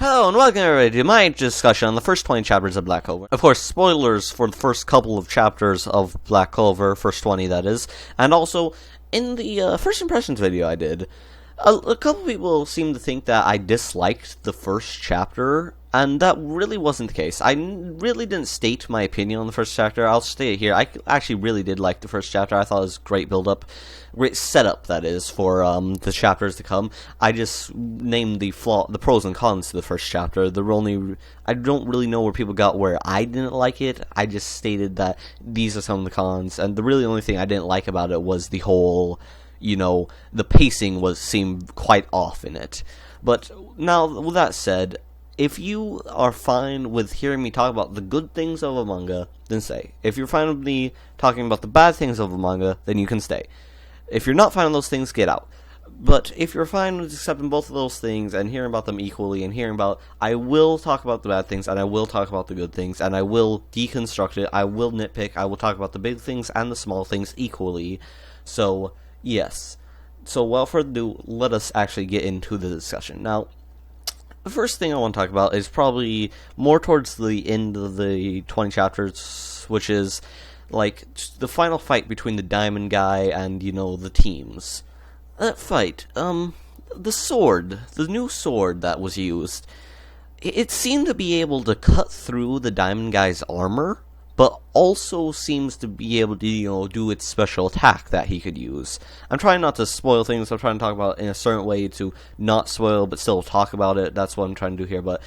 Hello and welcome everybody to my discussion on the first 20 chapters of Black Clover. Of course, spoilers for the first couple of chapters of Black Clover, first 20 that is, and also in the first impressions video I did, a couple people seem to think that I disliked the first chapter, and that really wasn't the case. I really didn't state my opinion on the first chapter. I'll state it here. I actually really did like the first chapter. I thought it was great build-up, great setup, that is, for the chapters to come. I just named the pros and cons to the first chapter. I don't really know where people got where I didn't like it. I just stated that these are some of the cons, and the really only thing I didn't like about it was the whole, the pacing seemed quite off in it. But now, with that said, if you are fine with hearing me talk about the good things of a manga, then stay. If you're fine with me talking about the bad things of a manga, then you can stay. If you're not fine with those things, get out. But if you're fine with accepting both of those things and hearing about them equally and I will talk about the bad things and I will talk about the good things and I will deconstruct it, I will nitpick, I will talk about the big things and the small things equally. So, yes. So, without further ado, let us actually get into the discussion. Now, the first thing I want to talk about is probably more towards the end of the 20 chapters, which is, like, the final fight between the Diamond Guy and, the teams. That fight, the sword, the new sword that was used, it seemed to be able to cut through the Diamond Guy's armor, but also seems to be able to, do its special attack that he could use. I'm trying not to spoil things, I'm trying to talk about it in a certain way to not spoil, but still talk about it. That's what I'm trying to do here, but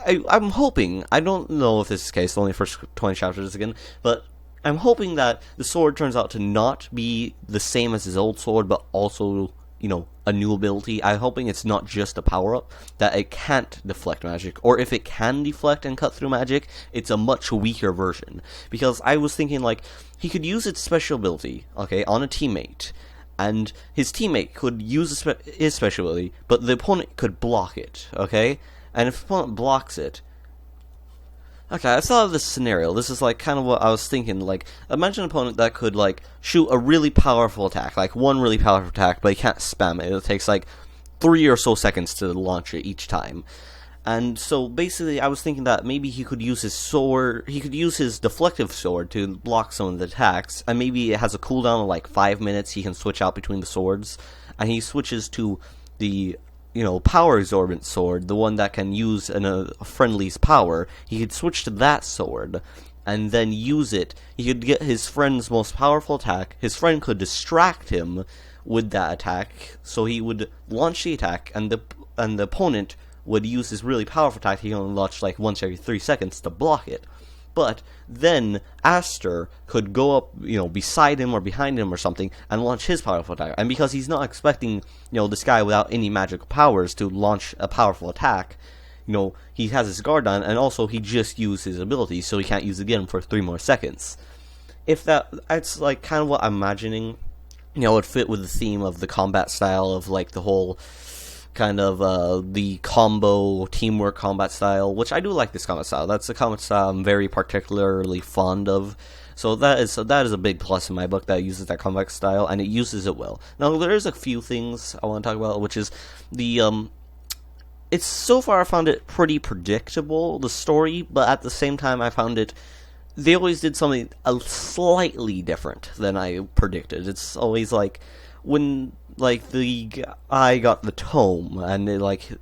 I'm hoping, I don't know if this is the case, only first 20 chapters again, but I'm hoping that the sword turns out to not be the same as his old sword, but also, a new ability. I'm hoping it's not just a power-up, that it can't deflect magic, or if it can deflect and cut through magic, it's a much weaker version. Because I was thinking, he could use its special ability, okay, on a teammate, and his teammate could use his special ability, but the opponent could block it, okay? And if the opponent blocks it, okay, I thought of this scenario. This is, kind of what I was thinking. Imagine an opponent that could, shoot a really powerful attack. One really powerful attack, but he can't spam it. It takes, 3 or so seconds to launch it each time. And so, basically, I was thinking that maybe he could use his sword, he could use his deflective sword to block some of the attacks, and maybe it has a cooldown of, 5 minutes. He can switch out between the swords, and he switches to the power absorbent sword, the one that can use a friendly's power. He could switch to that sword, and then use it. He could get his friend's most powerful attack. His friend could distract him with that attack, so he would launch the attack, and the opponent would use his really powerful attack. He can only launch once every 3 seconds to block it. But then Aster could go up, beside him or behind him or something and launch his powerful attack. And because he's not expecting, this guy without any magical powers to launch a powerful attack, he has his guard down, and also he just used his ability, so he can't use it again for 3 more seconds. That's kind of what I'm imagining, would fit with the theme of the combat style of the whole kind of the combo teamwork combat style, which I do like this combat style. That's a combat style I'm very particularly fond of. So that is a big plus in my book, that it uses that combat style, and it uses it well. Now there's a few things I want to talk about, which is it's so far I found it pretty predictable, the story, but at the same time I found they always did something slightly different than I predicted. It's always when the guy got the tome, and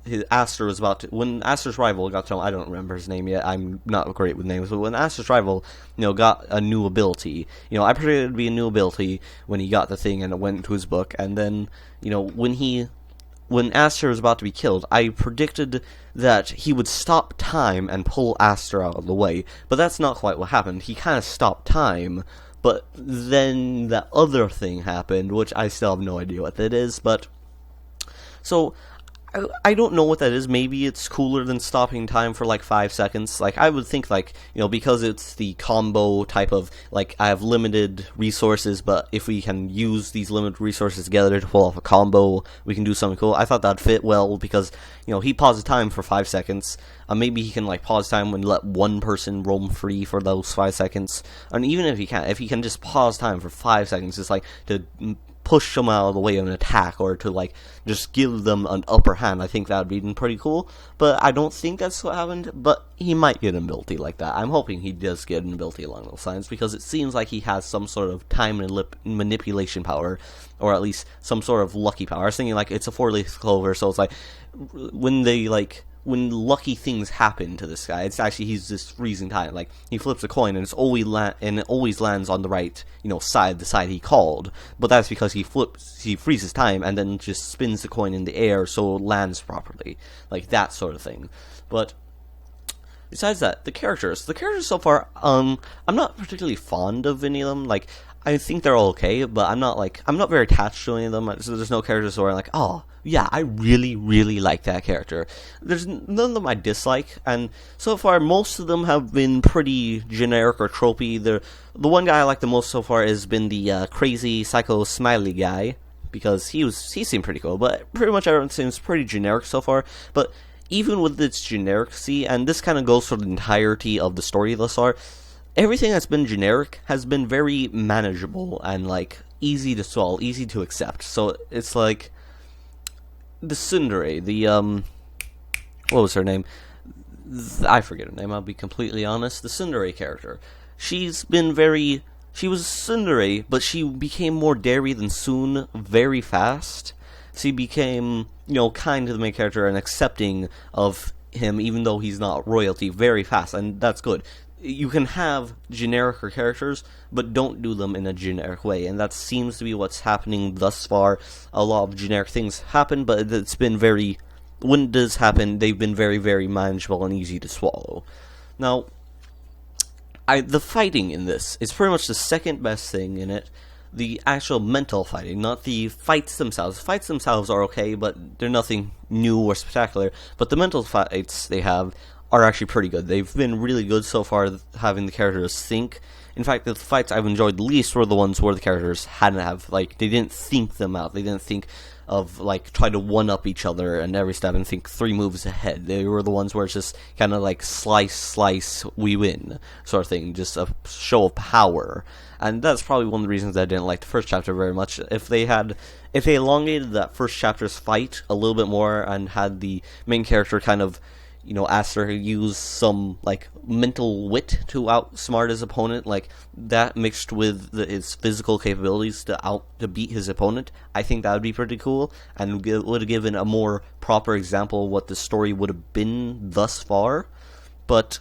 his Aster was about to, when Aster's rival got the tome, I don't remember his name yet, I'm not great with names, but when Aster's rival, got a new ability, I predicted it would be a new ability when he got the thing and it went into his book, and then, when Aster was about to be killed, I predicted that he would stop time and pull Aster out of the way, but that's not quite what happened. He kind of stopped time, but then that other thing happened, which I still have no idea what that is, but so I don't know what that is. Maybe it's cooler than stopping time for 5 seconds. I would think because it's the combo type of I have limited resources, but if we can use these limited resources together to pull off a combo, we can do something cool. I thought that'd fit well because he pauses time for 5 seconds. Maybe he can pause time and let one person roam free for those 5 seconds. And even if he can just pause time for 5 seconds, just to push them out of the way of an attack, or to like just give them an upper hand. I think that would be pretty cool, but I don't think that's what happened. But he might get an ability like that. I'm hoping he does get an ability along those lines, because it seems like he has some sort of time manipulation power, or at least some sort of lucky power. I was thinking like it's a 4-leaf clover, so it's like when lucky things happen to this guy, it's actually, he's just freezing time. Like, he flips a coin, and it always lands on the right, side, the side he called. But that's because he freezes time, and then just spins the coin in the air so it lands properly. Like, that sort of thing. But besides that, the characters so far, I'm not particularly fond of any of them. Like, I think they're all okay, but I'm not very attached to any of them. So there's no characters where I'm like, oh, yeah, I really, really like that character. There's none of them I dislike, and so far most of them have been pretty generic or tropey. The one guy I like the most so far has been the crazy psycho smiley guy, because he seemed pretty cool, but pretty much everyone seems pretty generic so far. But even with its genericy, and this kind of goes for the entirety of the story thus far, everything that's been generic has been very manageable and like easy to swallow, easy to accept. So it's like the tsundere, what was her name? I forget her name, I'll be completely honest. The tsundere character. She was tsundere, but she became more Dairy than Soon very fast. She became, kind to the main character and accepting of him, even though he's not royalty, very fast, and that's good. You can have generic characters, but don't do them in a generic way, and that seems to be what's happening thus far. A lot of generic things happen, but it's been when it does happen, they've been very, very manageable and easy to swallow. Now, the fighting in this is pretty much the second best thing in it. The actual mental fighting, not the fights themselves. Fights themselves are okay, but they're nothing new or spectacular. But the mental fights they have are actually pretty good. They've been really good so far, having the characters think. In fact, the fights I've enjoyed the least were the ones where the characters they didn't think them out. They didn't think of, try to one-up each other and every step and think 3 moves ahead. They were the ones where it's just kind of like slice, we win, sort of thing. Just a show of power. And that's probably one of the reasons I didn't like the first chapter very much. If they elongated that first chapter's fight a little bit more and had the main character kind of, asked her to use some, mental wit to outsmart his opponent, that mixed with his physical capabilities to beat his opponent, I think that would be pretty cool, and would have given a more proper example of what the story would have been thus far. But,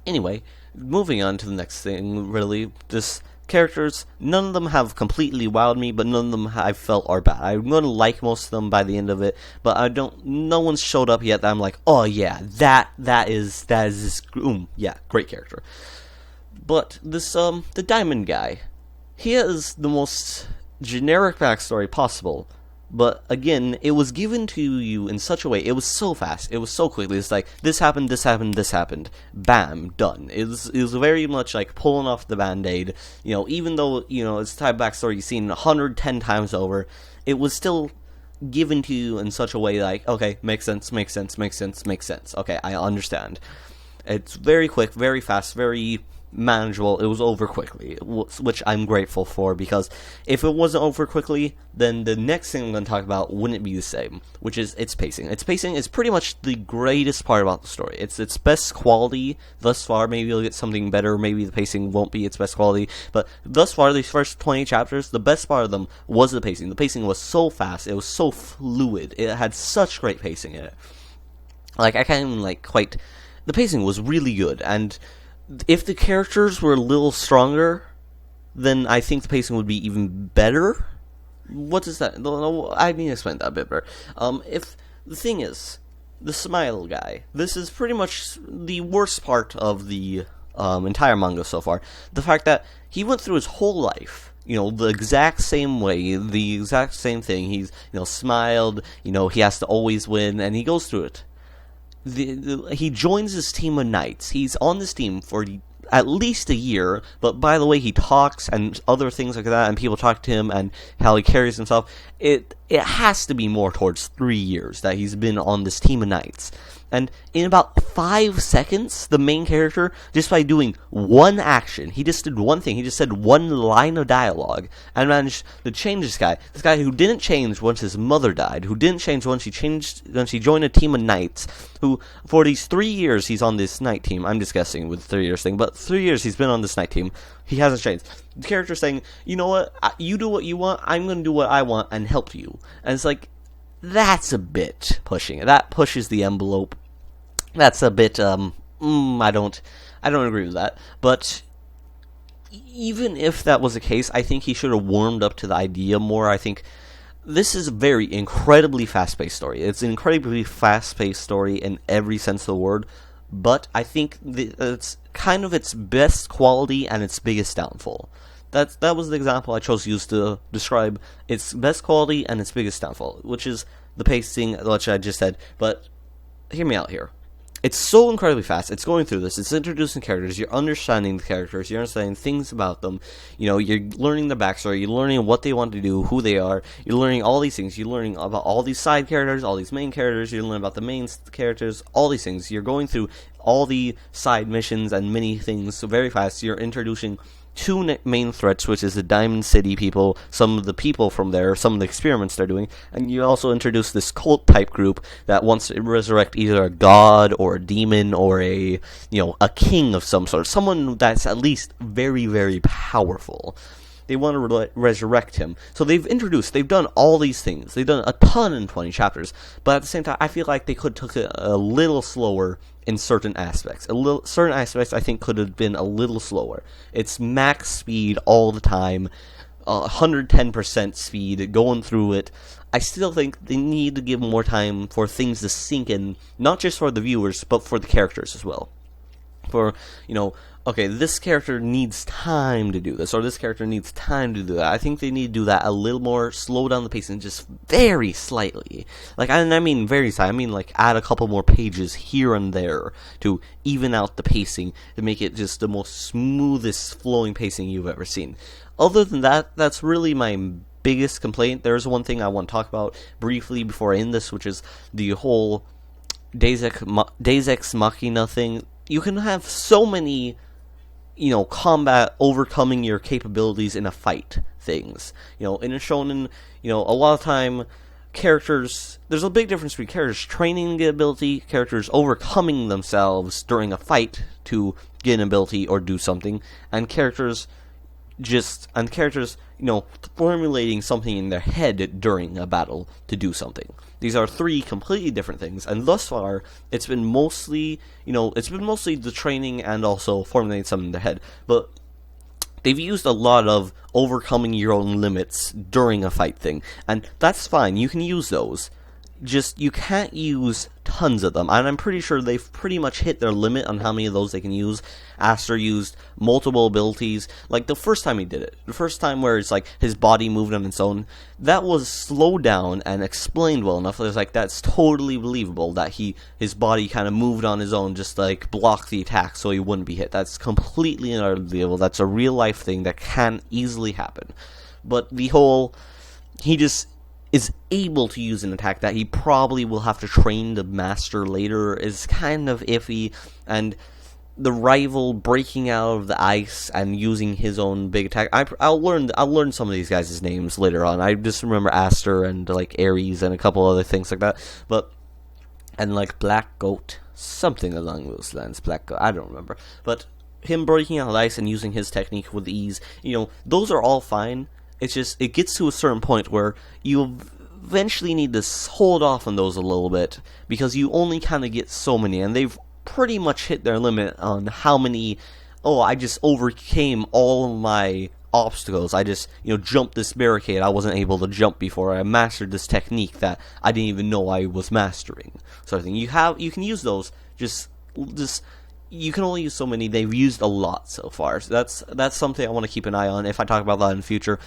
anyway, moving on to the next thing, really, this characters, none of them have completely wowed me, but none of them I felt are bad. I'm going to like most of them by the end of it, but no one's showed up yet that I'm like, oh yeah, that is this, yeah, great character. But this, the Diamond guy, he has the most generic backstory possible, but again, it was given to you in such a way, it was so fast, it was so quickly, it's like, this happened, bam, done. It was very much like pulling off the Band-Aid, even though, it's the type of backstory you've seen 110 times over, it was still given to you in such a way like, okay, makes sense, okay, I understand. It's very quick, very fast, very manageable. It was over quickly, which I'm grateful for, because if it wasn't over quickly, then the next thing I'm going to talk about wouldn't be the same, which is its pacing. Its pacing is pretty much the greatest part about the story. It's its best quality thus far. Maybe you'll get something better, maybe the pacing won't be its best quality, but thus far, these first 20 chapters, the best part of them was the pacing. The pacing was so fast, it was so fluid, it had such great pacing in it. I can't even, the pacing was really good, and if the characters were a little stronger, then I think the pacing would be even better. What does that? No, I need to explain that a bit better. If the thing is, the Smile guy, this is pretty much the worst part of the entire manga so far. The fact that he went through his whole life, the exact same way, the exact same thing. He's, smiled, he has to always win, and he goes through it. He joins his team of knights. He's on this team for at least a year, but by the way he talks and other things like that, and people talk to him and how he carries himself, it has to be more towards 3 years that he's been on this team of knights. And in about 5 seconds, the main character, just by doing one action, he just did one thing, he just said one line of dialogue, and managed to change this guy who didn't change once his mother died, who didn't change once he joined a team of knights, who, for these 3 years he's on this knight team, I'm just guessing with the 3 years thing, but 3 years he's been on this knight team, he hasn't changed. The character saying, you know what, you do what you want, I'm going to do what I want and help you. And it's like, that's a bit pushing it. That pushes the envelope. That's a bit, I don't agree with that. But even if that was the case, I think he should have warmed up to the idea more. I think this is a very incredibly fast-paced story. It's an incredibly fast-paced story in every sense of the word. But I think it's kind of its best quality and its biggest downfall. That was the example I chose to use to describe its best quality and its biggest downfall, which is the pacing, which I just said. But hear me out here. It's so incredibly fast. It's going through this. It's introducing characters. You're understanding the characters. You're understanding things about them. You know, you're learning their backstory. You're learning what they want to do, who they are. You're learning all these things. You're learning about all these side characters, all these main characters. You're learning about the main characters, all these things. You're going through all the side missions and mini things so very fast. You're introducing two main threats, which is the Diamond City people, some of the people from there, some of the experiments they're doing, and you also introduce this cult-type group that wants to resurrect either a god or a demon or a king of some sort, someone that's at least very, very powerful. They want to resurrect him. So they've done all these things. They've done a ton in 20 chapters, but at the same time, I feel like they could have took it a little slower in certain aspects. Certain aspects I think could have been a little slower. It's max speed all the time, 110% speed, going through it. I still think they need to give more time for things to sink in, not just for the viewers, but for the characters as well. For, okay, this character needs time to do this, or this character needs time to do that. I think they need to do that a little more, slow down the pacing just very slightly. Like, I mean very slightly, I mean like add a couple more pages here and there to even out the pacing, to make it just the most smoothest flowing pacing you've ever seen. Other than that, that's really my biggest complaint. There's one thing I want to talk about briefly before I end this, which is the whole Deus Ex Machina thing. You can have so many, combat overcoming your capabilities in a fight things. In a shonen, a lot of time, characters, there's a big difference between characters training the ability, characters overcoming themselves during a fight to get an ability or do something, and characters formulating something in their head during a battle to do something. These are three completely different things, and thus far, it's been mostly the training and also formulating something in their head, but they've used a lot of overcoming your own limits during a fight thing, and that's fine, you can use those. Just, you can't use tons of them, and I'm pretty sure they've pretty much hit their limit on how many of those they can use. Aster used multiple abilities, like the first time he did it, the first time where it's like his body moved on its own, that was slowed down and explained well enough. It was like, that's totally believable that his body kind of moved on his own, just like block the attack so he wouldn't be hit. That's completely unbelievable. That's a real life thing that can easily happen. But the whole, he just is able to use an attack that he probably will have to train to master later is kind of iffy, and the rival breaking out of the ice and using his own big attack. I'll learn some of these guys' names later on. I just remember Aster and like Ares and a couple other things like that. And like Black Goat, something along those lines. Black Goat, I don't remember. But him breaking out of the ice and using his technique with ease, those are all fine. It's just, it gets to a certain point where you eventually need to hold off on those a little bit, because you only kind of get so many, and they've pretty much hit their limit on how many, I just overcame all of my obstacles. I just, jumped this barricade I wasn't able to jump before. I mastered this technique that I didn't even know I was mastering. Sort of thing. You can use those, just you can only use so many. They've used a lot so far. So that's something I want to keep an eye on. If I talk about that in the future,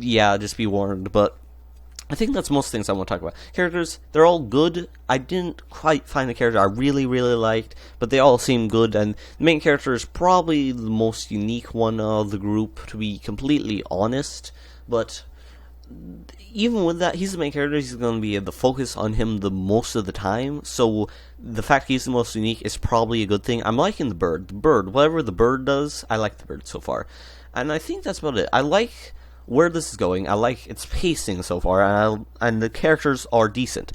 yeah, just be warned. But I think that's most things I want to talk about. Characters, they're all good. I didn't quite find the character I really, really liked, but they all seem good, and the main character is probably the most unique one of the group, to be completely honest. But even with that, he's the main character. He's going to be the focus on him the most of the time, so the fact he's the most unique is probably a good thing. I'm liking the bird. The bird, whatever the bird does, I like the bird so far. And I think that's about it. I like where this is going. I like its pacing so far, and the characters are decent.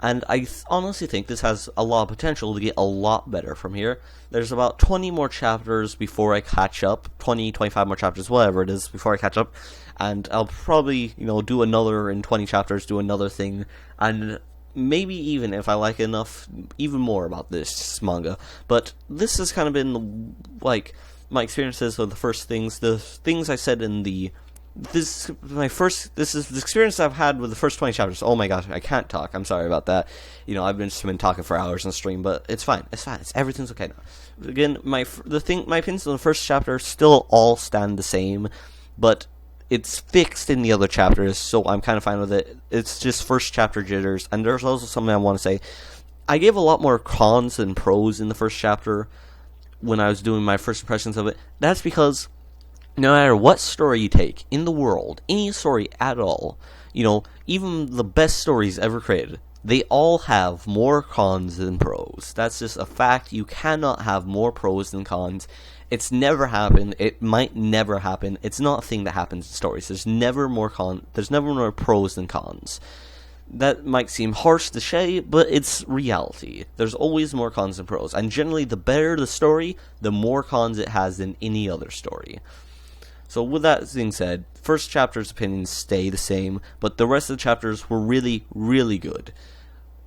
And I honestly think this has a lot of potential to get a lot better from here. There's about 20 more chapters before I catch up. 20, 25 more chapters, whatever it is, before I catch up. And I'll probably, do another in 20 chapters, do another thing. And maybe even, if I like it enough, even more about this manga. But this has kind of been, like, my experiences with the first things. The things I said in the... This is the experience I've had with the first 20 chapters. Oh my gosh, I can't talk. I'm sorry about that. I've been talking for hours on stream, but it's fine. Everything's okay now. Again, my opinions on the first chapter still all stand the same, but it's fixed in the other chapters, so I'm kind of fine with it. It's just first chapter jitters, and there's also something I want to say. I gave a lot more cons than pros in the first chapter when I was doing my first impressions of it. That's because no matter what story you take in the world, any story at all, even the best stories ever created, they all have more cons than pros. That's just a fact. You cannot have more pros than cons. It's never happened. It might never happen. It's not a thing that happens in stories. There's never more pros than cons. That might seem harsh to say, but it's reality. There's always more cons than pros. And generally, the better the story, the more cons it has than any other story. So with that being said, first chapter's opinions stay the same, but the rest of the chapters were really, really good.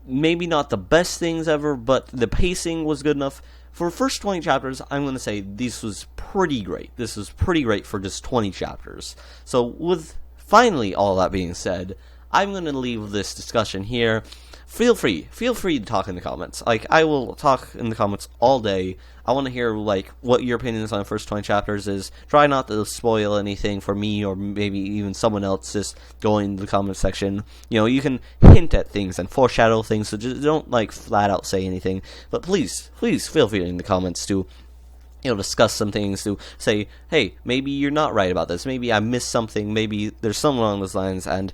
Maybe not the best things ever, but the pacing was good enough. For the first 20 chapters, I'm going to say this was pretty great. This was pretty great for just 20 chapters. So with finally all that being said, I'm going to leave this discussion here. Feel free to talk in the comments. I will talk in the comments all day. I want to hear, what your opinions on the first 20 chapters is. Try not to spoil anything for me, or maybe even someone else. Just go in the comment section. You can hint at things and foreshadow things, so just don't, flat out say anything. But please feel free in the comments to discuss some things, to say, hey, maybe you're not right about this. Maybe I missed something. Maybe there's something along those lines, and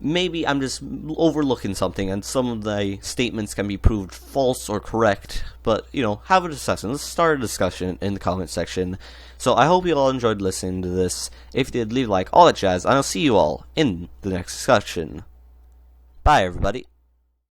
maybe I'm just overlooking something, and some of the statements can be proved false or correct. But, have a discussion. Let's start a discussion in the comment section. So I hope you all enjoyed listening to this. If you did, leave a like, all that jazz, and I'll see you all in the next discussion. Bye, everybody.